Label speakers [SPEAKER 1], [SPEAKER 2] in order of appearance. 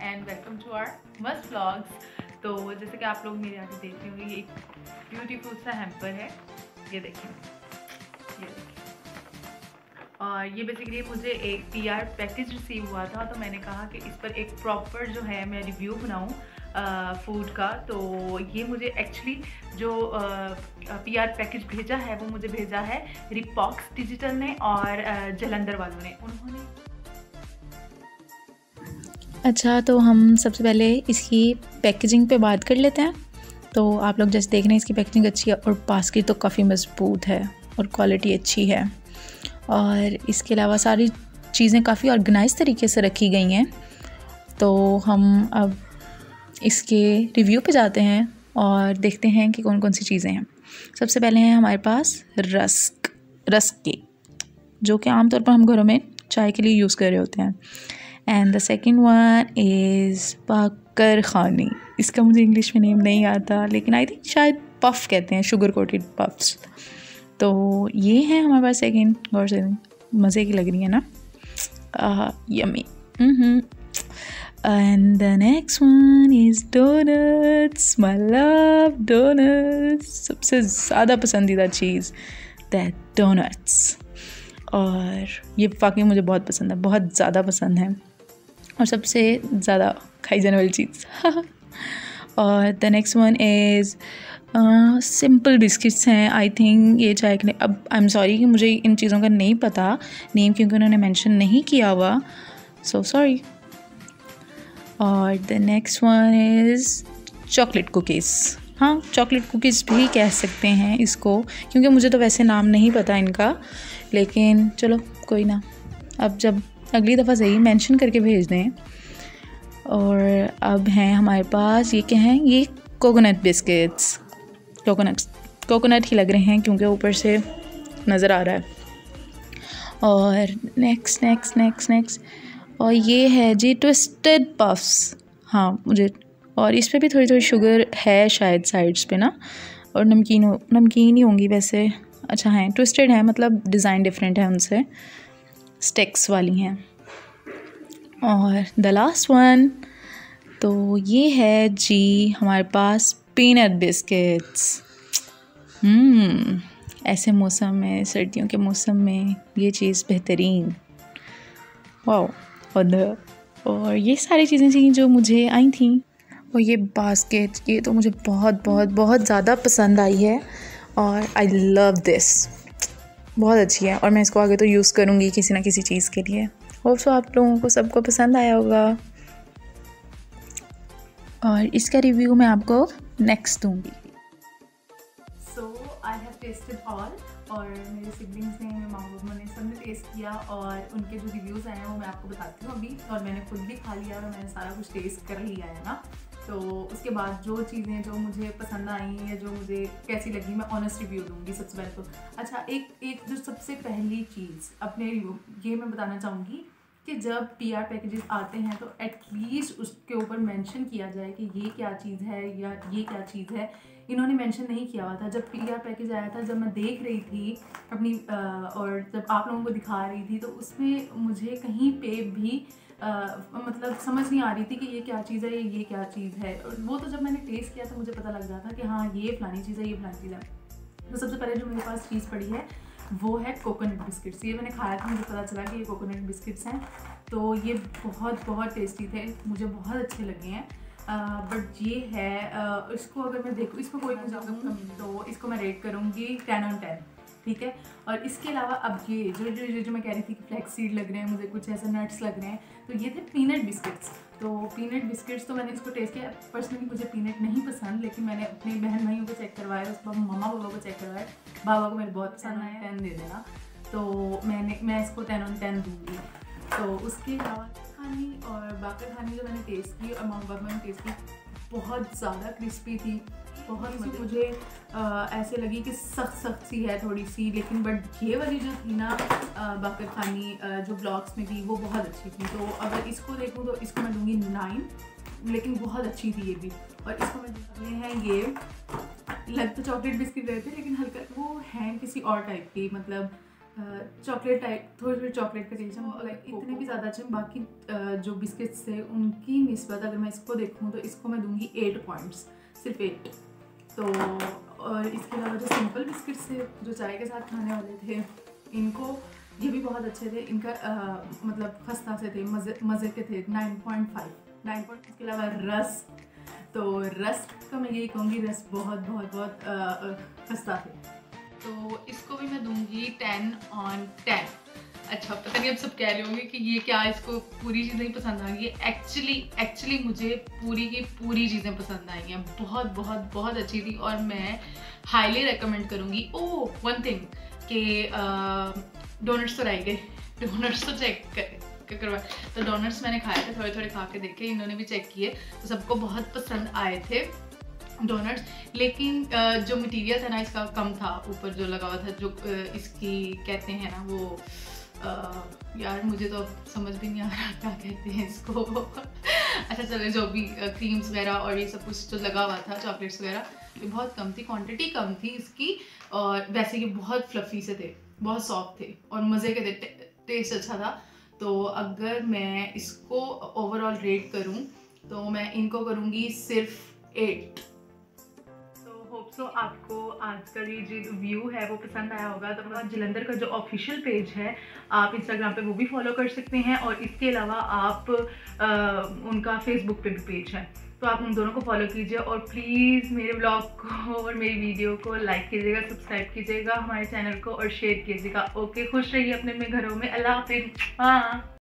[SPEAKER 1] And welcome to our मस्त vlogs. तो जैसे कि आप लोग मेरे आगे देख रहे होंगे, एक ब्यूटीफुल सा हैम्पर है, ये देखिए, ये देखिए। और ये बेसिकली मुझे एक PR पैकेज रिसीव हुआ था, तो मैंने कहा कि इस पर एक प्रॉपर जो है मैं रिव्यू बनाऊँ फूड का। तो ये मुझे एक्चुअली जो PR पैकेज भेजा है वो मुझे भेजा है रिपॉक्स डिजिटल ने और जलंधर वालों ने, उन्होंने।
[SPEAKER 2] अच्छा, तो हम सबसे पहले इसकी पैकेजिंग पे बात कर लेते हैं। तो आप लोग जैसे देख रहे हैं इसकी पैकेजिंग अच्छी है और बास्केट तो काफ़ी मज़बूत है और क्वालिटी अच्छी है। और इसके अलावा सारी चीज़ें काफ़ी ऑर्गेनाइज तरीके से रखी गई हैं। तो हम अब इसके रिव्यू पे जाते हैं और देखते हैं कि कौन कौन सी चीज़ें हैं। सबसे पहले है हमारे पास रस्क केक, जो कि आमतौर पर हम घरों में चाय के लिए यूज़ कर रहे होते हैं। And the second one is bakarkhani. इसका मुझे इंग्लिश में नेम नहीं आता, लेकिन आई थिंक शायद पफ़ कहते हैं, शुगर कोटेड पफ्स। तो ये है हमारे पास सेकेंड। गौर से मज़े की लग रही है ना, yummy. And the next one is doughnuts. My love doughnuts, सबसे ज़्यादा पसंदीदा चीज़ दैट डोनट्स। और ये वाकई मुझे बहुत पसंद है, बहुत ज़्यादा पसंद है और सबसे ज़्यादा खाई जाने वाली चीज़। और the next one is simple biscuits हैं। आई थिंक ये चाय के, अब आई एम सॉरी कि मुझे इन चीज़ों का नहीं पता नेम, क्योंकि उन्होंने मेंशन नहीं किया हुआ, सो सॉरी। और the next one is chocolate cookies. हाँ, चॉकलेट कुकीज़ भी कह सकते हैं इसको, क्योंकि मुझे तो वैसे नाम नहीं पता इनका, लेकिन चलो कोई ना, अब जब अगली दफ़ा सही मेंशन करके भेज दें। और अब हैं हमारे पास ये क्या हैं, ये कोकोनट बिस्किट्स। कोकोनट ही लग रहे हैं क्योंकि ऊपर से नज़र आ रहा है। और नेक्स्ट और ये है जी ट्विस्टेड पफ्स। हाँ मुझे, और इस पे भी थोड़ी थोड़ी शुगर है शायद साइड्स पे ना, और नमकीन ही होंगी वैसे। अच्छा हैं, ट्विस्टेड है, मतलब डिज़ाइन डिफरेंट है उनसे, स्टिक्स वाली हैं। और द लास्ट वन, तो ये है जी हमारे पास पीनट बिस्किट्स। ऐसे मौसम में, सर्दियों के मौसम में ये चीज़ बेहतरीन, वाओ। और ये सारी चीज़ें थी जो मुझे आई थी। और ये बास्केट, ये तो मुझे बहुत बहुत बहुत ज़्यादा पसंद आई है और आई लव दिस, बहुत अच्छी है। और मैं इसको आगे तो यूज़ करूँगी किसी ना किसी चीज़ के लिए। होप सो आप लोगों को सबको पसंद आया होगा। और इसका रिव्यू मैं आपको नेक्स्ट दूँगी।
[SPEAKER 1] सो आई हैव टेस्टेड ऑल, और मेरे सिबलिंग्स ने, मेरे माँ बाबा ने, सब ने टेस्ट किया और उनके जो रिव्यूज़ आए हैं वो मैं आपको बताती हूँ अभी। और मैंने खुद भी खा लिया और मैंने सारा कुछ टेस्ट कर लिया है ना, तो उसके बाद जो चीज़ें जो मुझे पसंद आई या जो मुझे कैसी लगी मैं ऑनेस्ट रिव्यू दूँगी सबसे पहले तो। अच्छा, एक जो सबसे पहली चीज़ अपने रिव्यू ये मैं बताना चाहूँगी कि जब PR पैकेजेस आते हैं तो एटलीस्ट उसके ऊपर मेंशन किया जाए कि ये क्या चीज़ है या ये क्या चीज़ है। इन्होंने मेंशन नहीं किया हुआ था। जब PR पैकेज आया था, जब मैं देख रही थी अपनी और जब आप लोगों को दिखा रही थी, तो उसमें मुझे कहीं पे भी मतलब समझ नहीं आ रही थी कि ये क्या चीज़ है, ये क्या चीज़ है। और वो तो जब मैंने टेस्ट किया तो मुझे पता लग रहा था कि हाँ ये फलानी चीज़ है, ये फलानी चीज़ है। तो सबसे पहले जो मेरे पास चीज़ पड़ी है वो है कोकोनट बिस्किट्स। ये मैंने खाया था, मुझे पता चला कि ये कोकोनट बिस्किट्स हैं। तो ये बहुत बहुत टेस्टी थे, मुझे बहुत अच्छे लगे हैं। बट ये है इसको अगर मैं देखूँ, इसमें कोई मुझे कमी, तो इसको मैं रेट करूँगी 10 on 10, ठीक है। और इसके अलावा अब ये जो मैं कह रही थी कि फ्लैक्स सीड लग रहे हैं, मुझे कुछ ऐसे नट्स लग रहे हैं, तो ये थे पीनट बिस्किट्स। तो पीनट बिस्किट्स तो मैंने इसको टेस्ट किया। पर्सनली मुझे पीनट नहीं पसंद, लेकिन मैंने अपने बहन भाइयों को चेक करवाया, उसके बाद मम्मा पापा को चेक करवाया, बाबा को मेरे बहुत पसंद आया, 10 दे देना। तो मैं इसको 10 on 10 दूँगी। तो उसके अलावा खानी और बाकर खानी जो मैंने टेस्ट की और मम्मा पापा ने टेस्ट की, बहुत ज़्यादा क्रिस्पी थी। बहुत मुझे ऐसे लगी कि सख्त सी है थोड़ी सी, लेकिन बट ये वाली जो थी ना बाकर खानी जो ब्लॉग्स में थी वो बहुत अच्छी थी। तो अगर इसको देखूँ तो इसको मैं दूँगी 9, लेकिन बहुत अच्छी थी ये भी। और इसको मैं दूँगी हैं ये लग तो चॉकलेट बिस्किट रहे थे, लेकिन हल्का वो हैं किसी और टाइप की, मतलब चॉकलेट टाइप, थोड़ी चॉकलेट का टेस्ट है, लाइक इतने भी ज़्यादा अच्छे। बाकी जो बिस्किट्स थे उनकी निस्बत अगर मैं इसको देखूँ तो इसको मैं दूँगी 8 पॉइंट्स, सिर्फ 8। तो और इसके अलावा जो सिंपल बिस्किट्स थे जो चाय के साथ खाने वाले थे, इनको ये भी बहुत अच्छे थे। इनका मतलब खस्ता से थे, मज़े के थे, 9.5 9 पॉइंट। इसके अलावा रस, तो रस का मैं यही कहूँगी, रस बहुत खस्ता थे। तो इसको भी मैं दूंगी 10/10। अच्छा, पता नहीं अब सब कह रहे होंगे कि ये क्या, इसको पूरी चीज़ें ही पसंद आ गई है। एक्चुअली मुझे पूरी की पूरी चीज़ें पसंद आई हैं, बहुत अच्छी थी और मैं हाईली रेकमेंड करूँगी। ओह वन थिंग कि डोनट्स तो रह गए, डोनट्स तो चेक करवा। तो डोनट्स मैंने खाए थे, थोड़े खा के देखे, इन्होंने भी चेक किए, तो सबको बहुत पसंद आए थे डोनट्स। लेकिन जो मटेरियल था ना इसका कम था, ऊपर जो लगा हुआ था, जो इसकी कहते हैं ना वो यार मुझे तो समझ भी नहीं आ रहा क्या कहते हैं इसको। अच्छा चलो, जो भी क्रीम्स वगैरह और ये सब कुछ जो लगा हुआ था, चॉकलेट्स वगैरह, ये बहुत कम थी, क्वांटिटी कम थी इसकी। और वैसे ये बहुत फ्लफ़ी से थे, बहुत सॉफ्ट थे और मज़े के थे, टेस्ट अच्छा था। तो अगर मैं इसको ओवरऑल रेट करूँ तो मैं इनको करूँगी सिर्फ 8। तो आपको आज का ये जो व्यू है वो पसंद आया होगा। तो आप जलंधर का जो ऑफिशियल पेज है आप इंस्टाग्राम पे वो भी फॉलो कर सकते हैं, और इसके अलावा आप उनका फेसबुक पे भी पेज है, तो आप उन दोनों को फॉलो कीजिए। और प्लीज़ मेरे ब्लॉग को और मेरी वीडियो को लाइक कीजिएगा, सब्सक्राइब कीजिएगा हमारे चैनल को और शेयर कीजिएगा। ओके, खुश रहिए अपने घरों में। अल्लाह हाफिज़। हाँ।